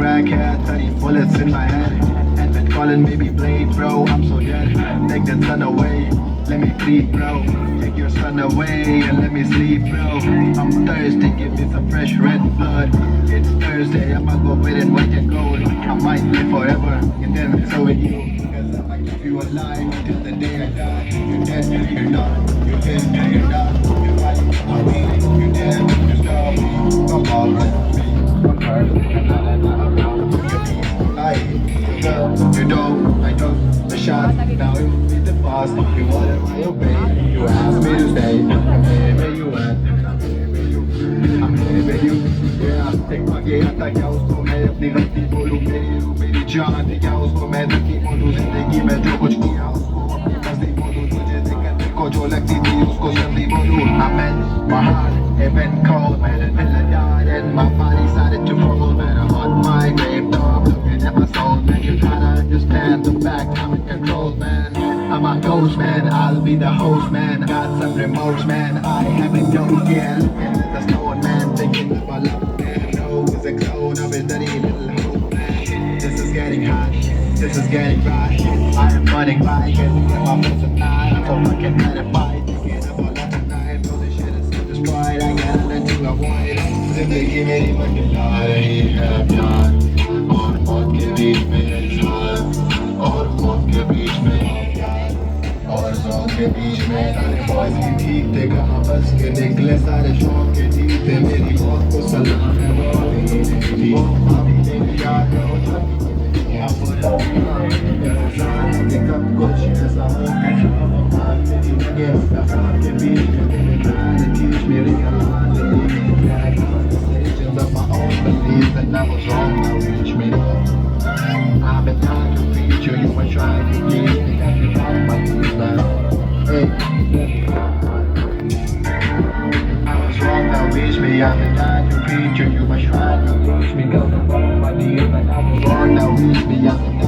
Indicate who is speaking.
Speaker 1: crackhead, 30 bullets in my head. And been calling me Blade, bro, I'm so dead. Take that sun away, let me breathe, bro. Take your sun away and let me sleep, bro. I'm thirsty, give me some fresh red blood. It's Thursday, I'ma go with it, white and gold. I might live forever, and then so will you. Cause I'ma keep you alive till the day I die. You're dead, you're not, you're dead, you're not. You're fighting for me, you're dead, you're stop me. Come on, let me. I'm hurt, and I'm around for your peace. You don't, I don't, the shot. Now it will be the boss. You wanted my obey. You asked me to stay. I'm here where you at. I'm here where you. I'm here where you. Yeah, take my game. आता क्या उसको मैं अपनी गलती बोलूं मेरी जान थी क्या उसको मैं धरती बोलूं जिंदगी में जो कुछ किया उसको अपनी मर्जी बोलूं तुझे देखकर दिल को जो लगती थी उसको सर्दी बोलूं I meant my heart it went cold man until I died and my body started to fold man I'm on my grave now I'm looking at my soul man you gotta understand the fact I'm in control man I'm a ghost man I'll be the host man got some remorse man I haven't known yet looking at the stone man thinking about love man no it's a clone of a dirty little hope man this is getting hot this is getting right I am running by getting in my face tonight I'm so fucking terrified thinking about love tonight know this shit is so destroyed I got nothing to avoid जिंदगी मेरी बदला रही है प्यार और मौत के बीच में इंसान और मौत के बीच में प्यार और शौक के बीच में सारे बॉयज की ठीक थे कहाँ बस के निकले सारे शौक के ठीक थे मेरी मौत को सलाम है वो अभी नहीं थी अभी नहीं याद है वो जब यहाँ पर कब कुछ ऐसा हो तेरी लगे के बीच में teach me to realize decisions of my own beliefs and I was wrong now reach me I've been trying to reach you, you were trying to please me got me down my knees now hey I was wrong now reach me I've been trying to reach you, you were trying to reach me got me down my knees and I was wrong now reach me I've been